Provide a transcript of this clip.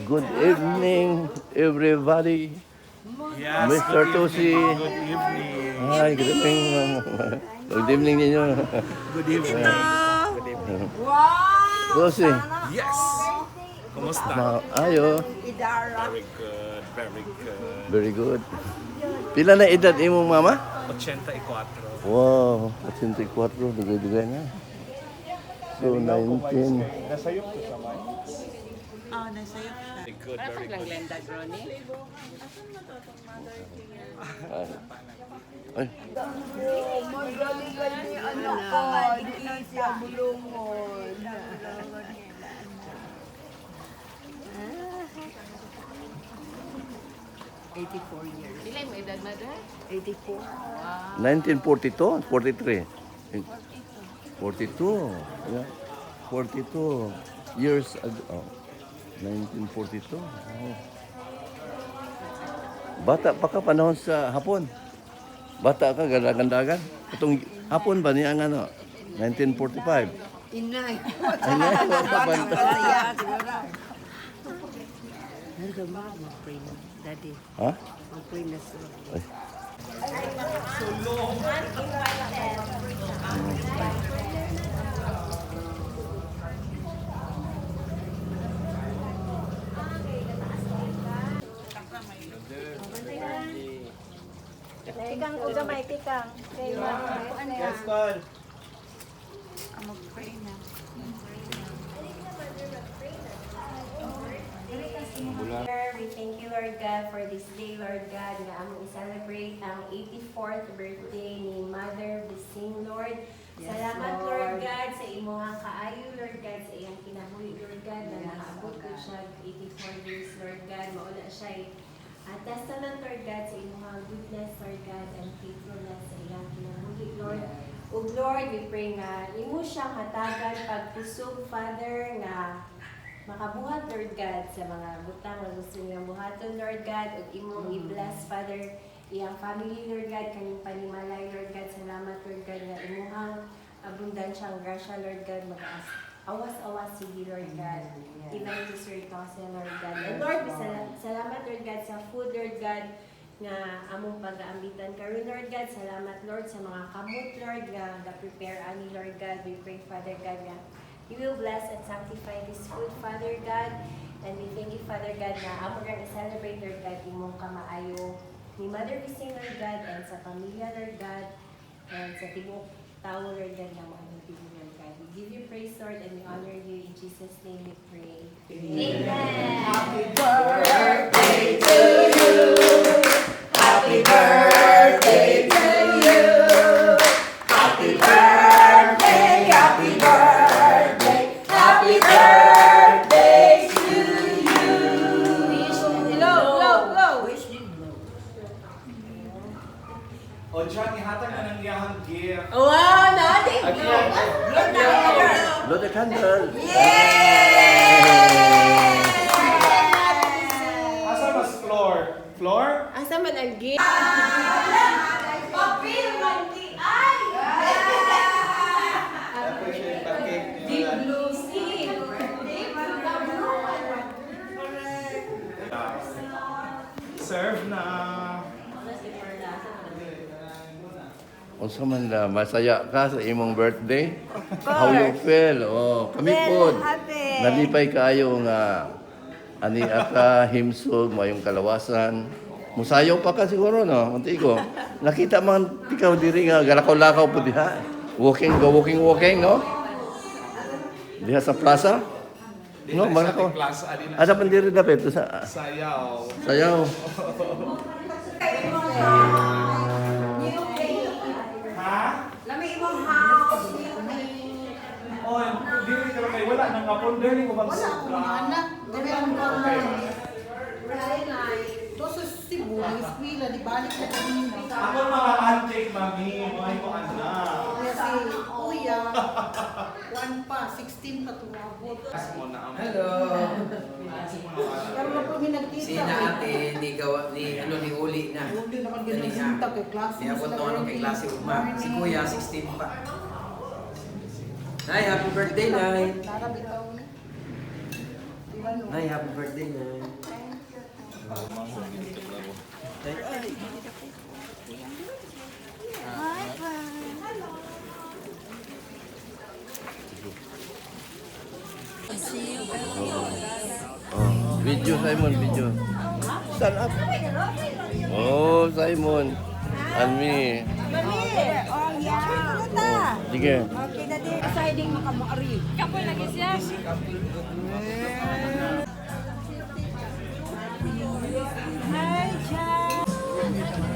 Good evening, everybody. Yes, Mr. Tosi. Good evening. Hi, good evening. Good evening ninyo. Good evening. Good evening. Tosi. Yes. Kumusta? Ayo. Very good. Very good. Very good. Pila na edad imong mama? 84. Wow, 84. Dugay-dugay na. So, 19. Nasayok ko sa may. Nasa'yo ka. Very good. Para Very lang good. Glenda Groni. Ay, Magaling ni anak ko, di siya bulungon. 84 years. Ilan mo edad, mother? 84. 1942, 43. 42. Yeah. 42 years ago. Oh, 1942. Oh. Bata pa ka panahon sa hapon. Bata ka, ganda-gandagan. Itong hapon ba niya ang ano? 1945. Inay. Inay, bata pa. Masaya, siguro. Nandun ba? Mag-pray na. Daddy, Ha? mag-pray na sila. Ay. Tikang uga may tikang. Yes, Paul. Mag-pray na. We thank you, Lord God, for this day, Lord God, na among i-celebrate ang 84th birthday ni Mother Bising, Lord. Salamat, Lord God, sa imuhang kaayo, Lord God, sa iyang kinabuhi, Lord God, na nakaabot ko siya 84 years, Lord God. Mauna siya atas naman, Lord God, sa imuhang goodness, Lord God, and faithfulness sa iyang kinabuhi, Lord. O Lord, we pray nga imo siyang hatagan pagpusog, Father, nga makabuhat, Lord God, sa mga butang na gusto niyang buhaton, Lord God, at imong i-bless, Father, iyang family, Lord God, kanyang panimalay, Lord God. Salamat, Lord God, na imuhang abundansyang grasya, Lord God, mag-awas-awas sige, Lord God. Even to Sir Tosia, Lord God. And Lord, salamat, Lord God, sa food, Lord God, nga among pag-aambitan karon, Lord God. Salamat, Lord, sa mga kamot, Lord, nga prepare ani, Lord God. We pray, Father God, nga you will bless and sanctify this food, Father God. And we thank you, Father God, na amo nga i-celebrate, Lord God, imong kamaayo ni Mother Bising, Lord God, and sa pamilya, Lord God, and sa tibok tao, Lord God, na mga tibok, Lord God. We give you praise, Lord, and we honor you. In Jesus' name we pray. Amen. Happy birthday to you. Happy birthday to you. Happy birthday, happy birthday, happy birthday to you. Wish me blow. O, John, ihatag na ng iyahang gift. Wow, nothing. Blow the candle. Asa mas floor? Floor? Asa man ang gift? Appreciate the cake. Deep blue sea. Serve na. Unsa man na masaya ka sa imong birthday? How you feel? Oh, kami po. Nalipay kaayo nga ani aka himsog mayong kalawasan. Musayaw pa ka siguro no, Antigo. Nakita man ikaw diri nga galakaw-lakaw po diha. Walking no? Diha sa plaza? No, mga ko. Plaza, adin Ada pandiri dapat sa sayaw. sayaw. Ha? Lami imong house. Oh, dili ka kay wala nang kapon dili ko bang sobra. Anak, dali ang Okay. Doon sa Cebu, ang eskwela, di balik na kami. Ako mga antique, mami. Mga ko anak. Kasi kuya, 1 pa, 16 pa tumabot. As mo na ang... Hello. Pero na po may nagkita. Si na ate ni gawa ni ano ni uli na. Hindi naman ginasinta kay klase. Niya ko to kay klase ugma. Si Kuya 16 pa. Nay, happy birthday, Nay. Tara bitaw ni. Nay, happy birthday, Nay. Oh, video Simon, video. Stand up. Oh, Simon. And me. Oh, yeah. Sige. Okay na din. Siding makamari. Kapoy lagi siya. Hi, Jack.